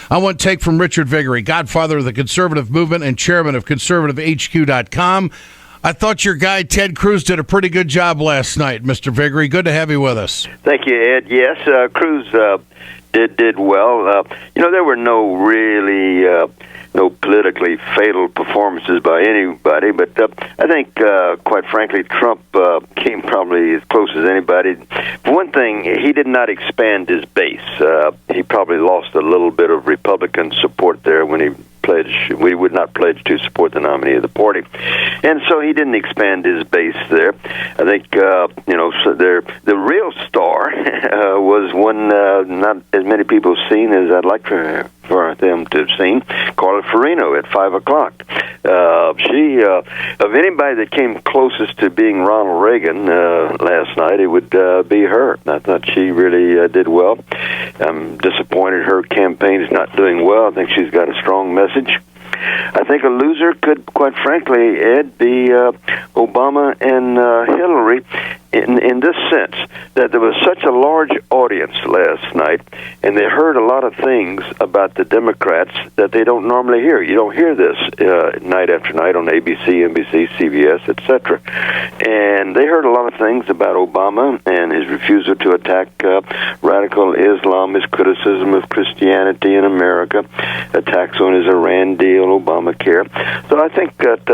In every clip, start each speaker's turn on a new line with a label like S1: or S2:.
S1: I want take from Richard Viguerie, godfather of the conservative movement and chairman of QwbeAC.com. I thought your guy, Ted Cruz, did a pretty good job last night, Mr. Viguerie. Good to have you with us.
S2: Thank you, Ed. Yes, Cruz did well. There were no politically fatal performances by anybody, but I think, quite frankly, Trump came probably as close as anybody. For one thing, he did not expand his base. He probably lost a little bit of Republican support there when he we would not pledge to support the nominee of the party, and so he didn't expand his base there. I think so the real star was one not as many people have seen as I'd like for them to have seen, Carla Farino at 5 o'clock. She of anybody that came closest to being Ronald Reagan last night, it would be her. I thought she really did well. I'm disappointed her campaign is not doing well. I think she's got a strong message. I think a loser could, quite frankly, Ed, be Obama and Hillary in this sense, that there was such a large audience last night, and they heard a lot of things about the Democrats that they don't normally hear. You don't hear this night after night on ABC, NBC, CBS, etc. And they heard a lot of things about Obama and his refusal to attack radical Islam, his criticism of Christianity in America, attacks on his Iran deal, Obamacare. So I think that,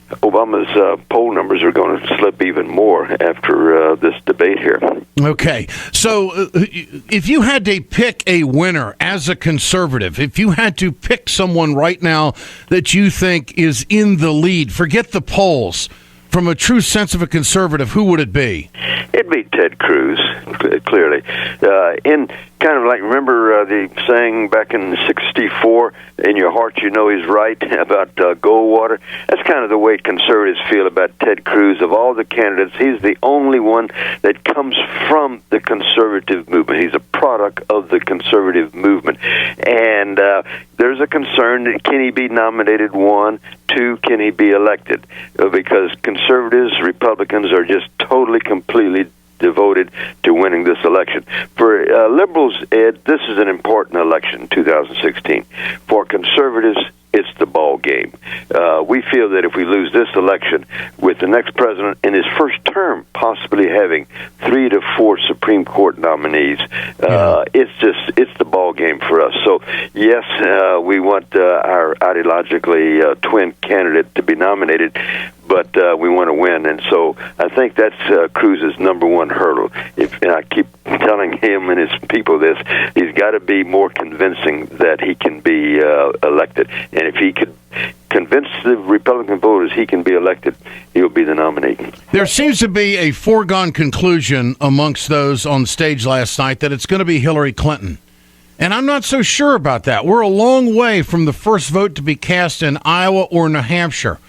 S2: Obama's poll numbers are going to slip even more after this debate here.
S1: Okay. So if you had to pick a winner as a conservative, if you had to pick someone right now that you think is in the lead, forget the polls, from a true sense of a conservative, who would it be?
S2: It'd be Ted Cruz, clearly. In kind of like, remember the saying back in '64, in your heart you know he's right, about Goldwater? That's kind of the way conservatives feel about Ted Cruz. Of all the candidates, he's the only one that comes from the conservative movement. He's a product of the conservative movement. And there's a concern that can he be nominated, 1, 2, can he be elected? Because conservatives, Republicans are just totally, completely devoted to winning this election. For liberals, Ed, this is an important election, 2016. For conservatives, it's the ball game. We feel that if we lose this election, with the next president in his first term possibly having 3 to 4 Supreme Court nominees, it's the ball game for us. So yes, we want our ideologically twin candidate to be nominated, but we want to win, and so I think that's Cruz's number one hurdle. And I keep telling him and his people this, he's got to be more convincing that he can be elected. And if he could convince the Republican voters he can be elected, he'll be the nominee.
S1: There seems to be a foregone conclusion amongst those on stage last night that it's going to be Hillary Clinton. And I'm not so sure about that. We're a long way from the first vote to be cast in Iowa or New Hampshire.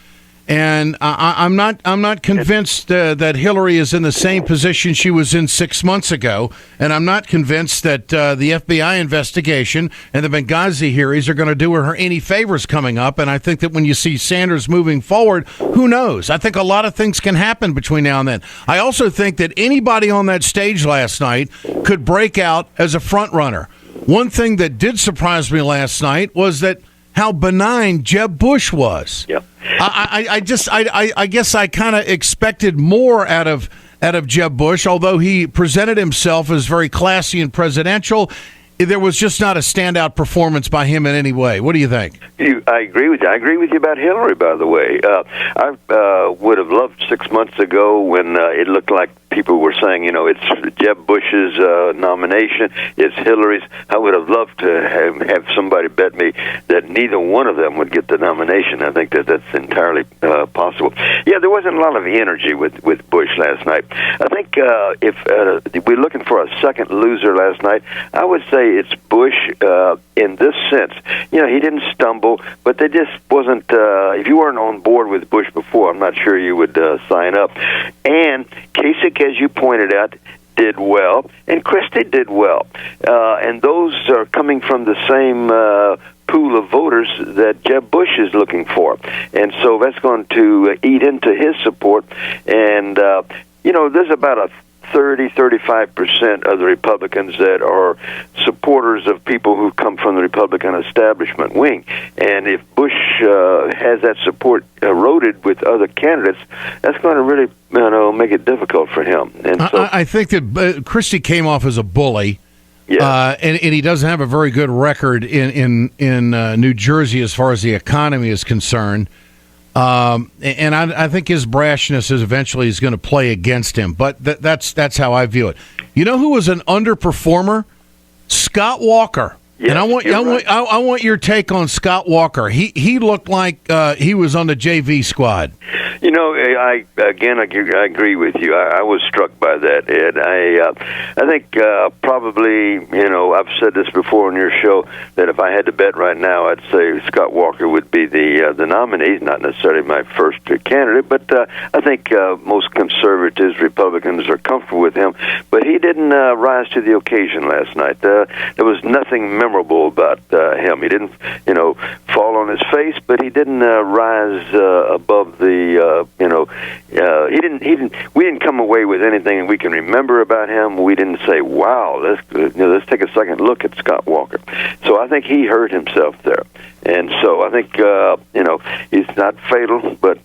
S1: And I'm not convinced that Hillary is in the same position she was in 6 months ago, and I'm not convinced that the FBI investigation and the Benghazi hearings are going to do her any favors coming up. And I think that when you see Sanders moving forward, who knows? I think a lot of things can happen between now and then. I also think that anybody on that stage last night could break out as a front runner. One thing that did surprise me last night was that how benign Jeb Bush was.
S2: Yep.
S1: I guess I kind of expected more out of Jeb Bush, although he presented himself as very classy and presidential. There was just not a standout performance by him in any way. What do you think?
S2: I agree with you. I agree with you about Hillary, by the way. I would have loved 6 months ago when it looked like people were saying, it's Jeb Bush's nomination, it's Hillary's. I would have loved to have somebody bet me that neither one of them would get the nomination. I think that's entirely possible. Yeah, there wasn't a lot of energy with Bush last night. I think if we're looking for a second loser last night, I would say it's Bush in this sense. He didn't stumble, but they just wasn't, if you weren't on board with Bush before, I'm not sure you would sign up. And Kasich, as you pointed out, did well, and Christie did well. And those are coming from the same pool of voters that Jeb Bush is looking for. And so that's going to eat into his support. And, there's about a 35% of the Republicans that are supporters of people who come from the Republican establishment wing. And if Bush has that support eroded with other candidates, that's going to really make it difficult for him. And so
S1: I think that Christie came off as a bully.
S2: yeah.
S1: And he doesn't have a very good record in New Jersey as far as the economy is concerned. And I think his brashness is eventually going to play against him. But that's how I view it. You know who was an underperformer? Scott Walker.
S2: Yes,
S1: and I want your take on Scott Walker. He looked like he was on the JV squad.
S2: I agree with you. I was struck by that, Ed. I think probably, I've said this before on your show, that if I had to bet right now, I'd say Scott Walker would be the nominee. He's not necessarily my first candidate, but I think most conservatives, Republicans are comfortable with him. But he didn't rise to the occasion last night. There was nothing memorable about him. He didn't, fall on his face, but he didn't rise above the, we didn't come away with anything we can remember about him. We didn't say, wow, let's take a second look at Scott Walker. So I think he hurt himself there. And so I think, he's not fatal, but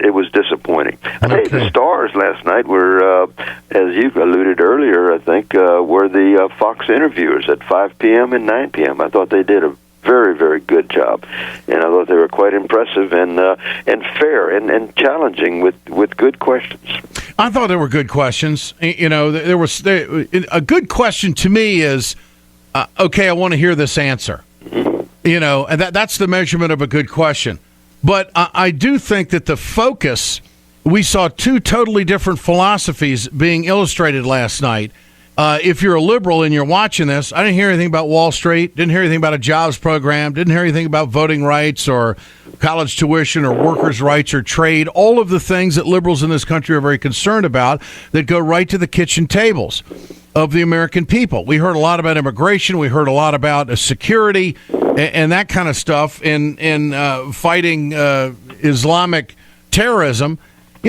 S2: it was disappointing. I think the stars last night were, as you alluded earlier, I think, were the Fox interviewers at 5 p.m. and 9 p.m. I thought they did a very, very good job, and I thought they were quite impressive and fair and challenging with good questions.
S1: I thought there were good questions. There was a good question to me is, okay, I want to hear this answer. And that's the measurement of a good question. But I do think that the focus, we saw two totally different philosophies being illustrated last night. If you're a liberal and you're watching this, I didn't hear anything about Wall Street, didn't hear anything about a jobs program, didn't hear anything about voting rights or college tuition or workers' rights or trade, all of the things that liberals in this country are very concerned about that go right to the kitchen tables of the American people. We heard a lot about immigration. We heard a lot about security and that kind of stuff in fighting Islamic terrorism.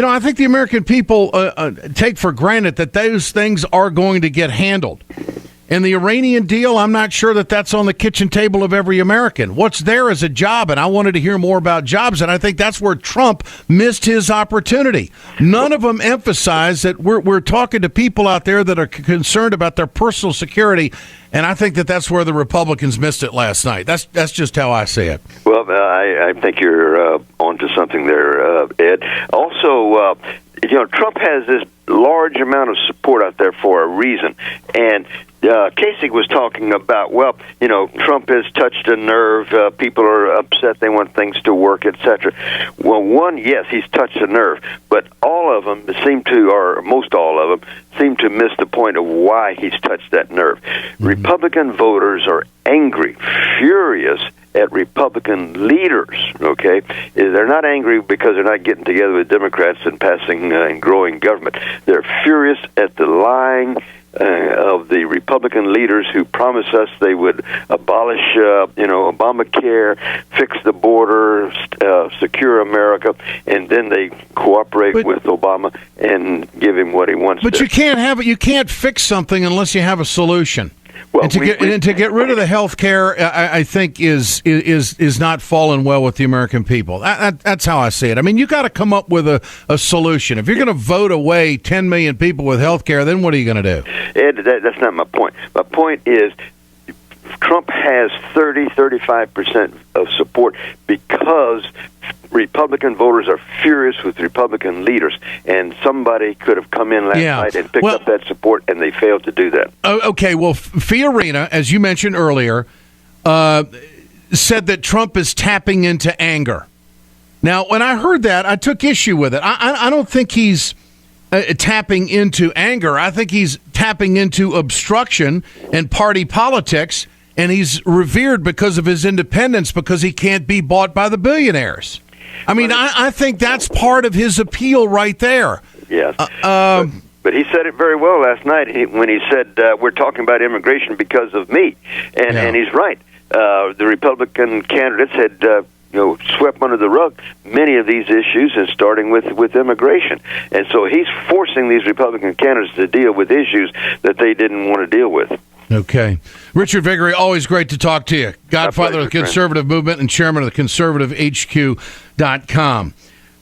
S1: I think the American people take for granted that those things are going to get handled. And the Iranian deal, I'm not sure that that's on the kitchen table of every American. What's there is a job, and I wanted to hear more about jobs, and I think that's where Trump missed his opportunity. None of them emphasize that we're talking to people out there that are concerned about their personal security, and I think that's where the Republicans missed it last night. That's just how I see it.
S2: Well, I think you're onto something there, Ed. Also, Trump has this large amount of support out there for a reason, and Kasich was talking about, Trump has touched a nerve. People are upset. They want things to work, etc. Well, yes, he's touched a nerve, but all of them most all of them, seem to miss the point of why he's touched that nerve. Mm-hmm. Republican voters are angry, furious at Republican leaders, okay? They're not angry because they're not getting together with Democrats and passing and growing government. They're furious at the lying of the Republican leaders who promised us they would abolish, Obamacare, fix the border, secure America, and then they cooperate with Obama and give him what he wants.
S1: But you can't fix something unless you have a solution. Well, and to get rid of the health care, I think is not falling well with the American people. That's how I see it. I mean, you got to come up with a solution. If you're going to vote away 10 million people with health care, then what are you going to do?
S2: Ed, that's not my point. My point is Trump has 35% of support because Republican voters are furious with Republican leaders, and somebody could have come in last night and picked up that support, and they failed to do that.
S1: Okay, well, Fiorina, as you mentioned earlier, said that Trump is tapping into anger. Now, when I heard that, I took issue with it. I don't think he's tapping into anger. I think he's tapping into obstruction and party politics, and he's revered because of his independence because he can't be bought by the billionaires. I mean, I think that's part of his appeal right there.
S2: Yes. But he said it very well last night when he said, we're talking about immigration because of me. And he's right. The Republican candidates had swept under the rug many of these issues, and starting with immigration. And so he's forcing these Republican candidates to deal with issues that they didn't want to deal with.
S1: Okay. Richard Viguerie, always great to talk to you. Godfather of the conservative movement and chairman of the conservativehq.com.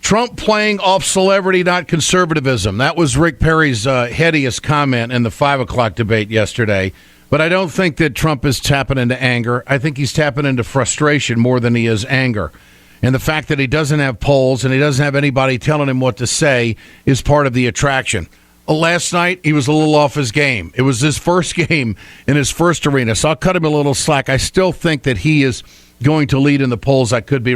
S1: Trump playing off celebrity, not conservatism. That was Rick Perry's headiest comment in the 5 o'clock debate yesterday. But I don't think that Trump is tapping into anger. I think he's tapping into frustration more than he is anger. And the fact that he doesn't have polls and he doesn't have anybody telling him what to say is part of the attraction. Last night, he was a little off his game. It was his first game in his first arena, so I'll cut him a little slack. I still think that he is going to lead in the polls. I could be wrong.